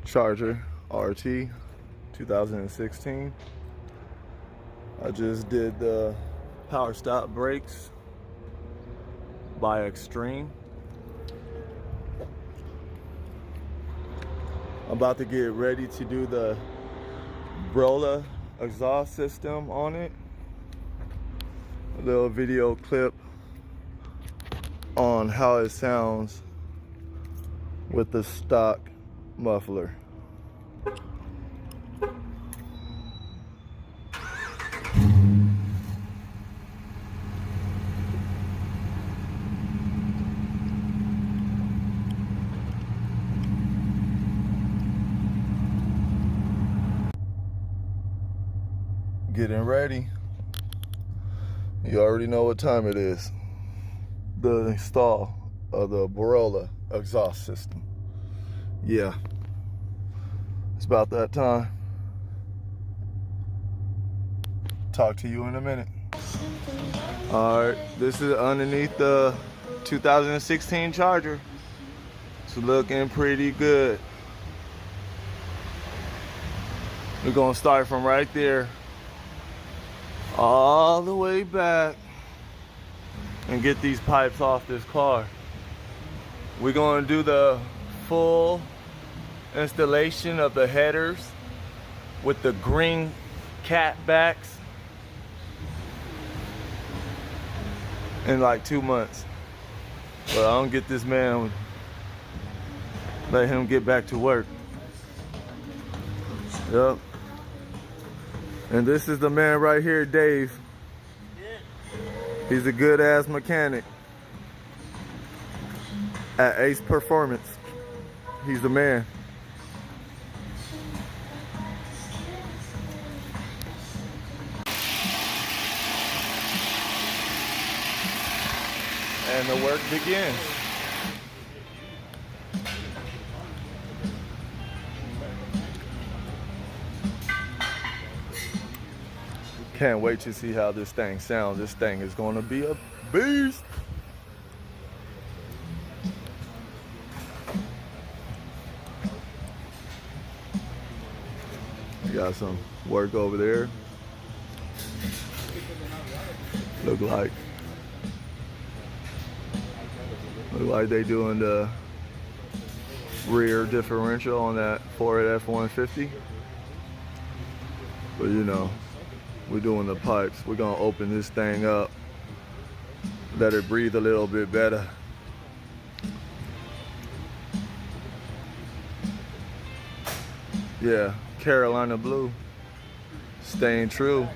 Charger RT 2016. I just did the power stop brakes by Extreme. I'm about to get ready to do the BORLA exhaust system on it. A little video clip on how it sounds with the stock muffler. Getting ready. You already know what time it is. The install of the BORLA exhaust system. Yeah, it's about that time. Talk to you in a minute. All right, this is underneath the 2016 Charger. It's looking pretty good. We're gonna start from right there all the way back and get these pipes off this car. We're gonna do the full installation of the headers with the green cat backs in like 2 months. But I don't get this man, let him get back to work. Yep. And this is the man right here, Dave. He's a good ass mechanic at Ace Performance. He's the man. And the work begins. Can't wait to see how this thing sounds. This thing is gonna be a beast. We got some work over there. Look like they doing the rear differential on that Ford F-150. But you know, we're doing the pipes. We're gonna open this thing up, let it breathe a little bit better. Yeah, Carolina blue, staying true.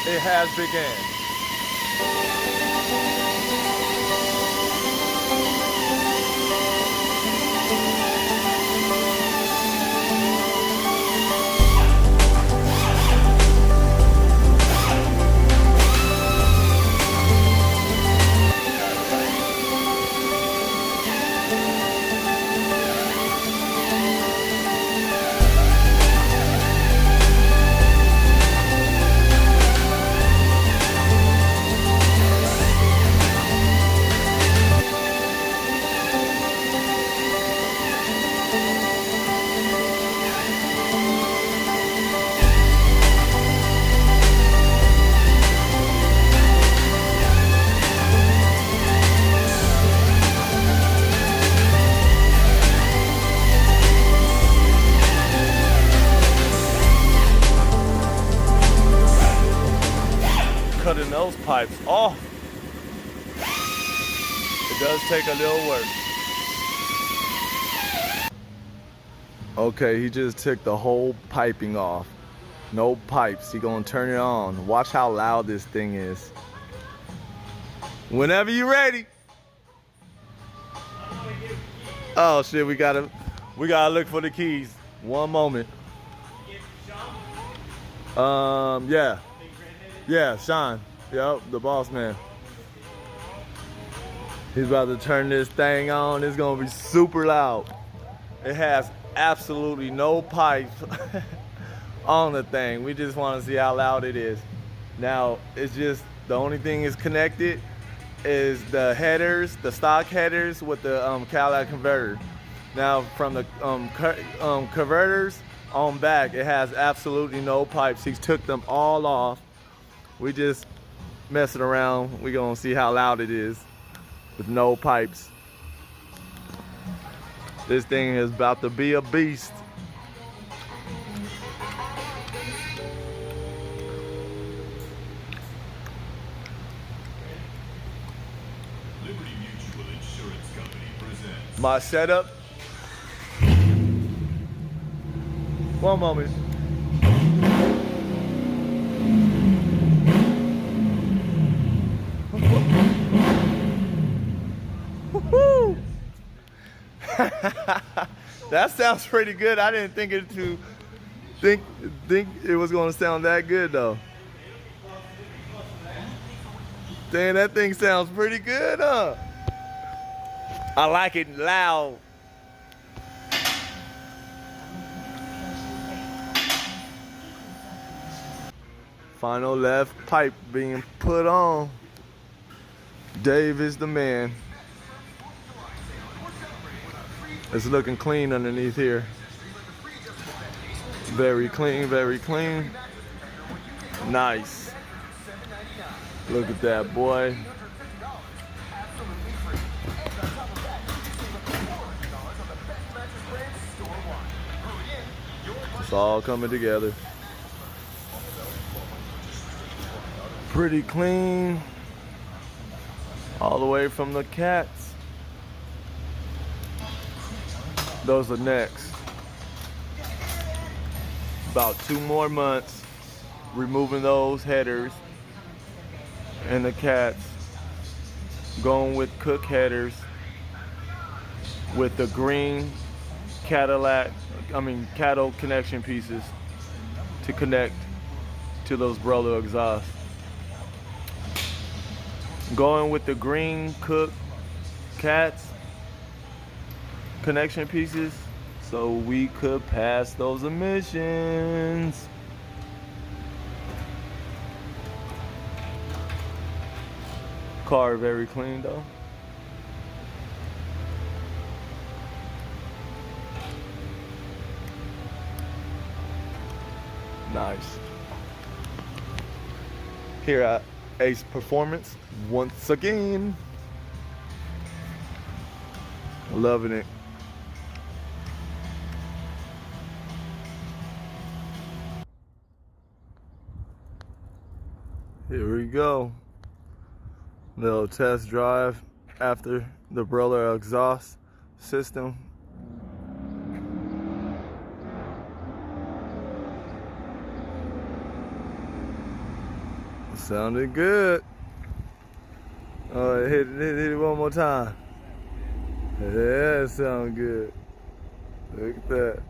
It has begun. Cutting those pipes off. It does take a little work. Okay, he just took the whole piping off. No pipes. He gonna turn it on. Watch how loud this thing is. Whenever you're ready. Oh shit, we gotta look for the keys. One moment. Yeah, Sean. Yep, the boss man. He's about to turn this thing on. It's gonna be super loud. It has absolutely no pipe on the thing. We just want to see how loud it is. Now, it's just The only thing is connected is the headers, the stock headers with the catalytic converter. Now from the converters on back, it has absolutely no pipes. He took them all off. We just messing around. We're gonna see how loud it is with no pipes. This thing is about to be a beast. My setup. One moment. Woo-hoo. That sounds pretty good. I didn't think it was gonna sound that good though. Dang, that thing sounds pretty good, huh? I like it loud. Final left pipe being put on. Dave is the man. It's looking clean underneath here. Very clean, very clean. Nice. Look at that, boy. It's all coming together. Pretty clean. All the way from the cats. Those are next. About 2 more months removing those headers and the cats. Going with cook headers with the green cattle connection pieces to connect to those BORLA exhausts. Going with the green cook cats connection pieces so we could pass those emissions. Car very clean though. Nice. Here at Ace Performance, once again. Loving it. Here we go. Little test drive after the BORLA exhaust system. Sounded good. Oh, hit it one more time. Yeah, it sounds good. Look at that.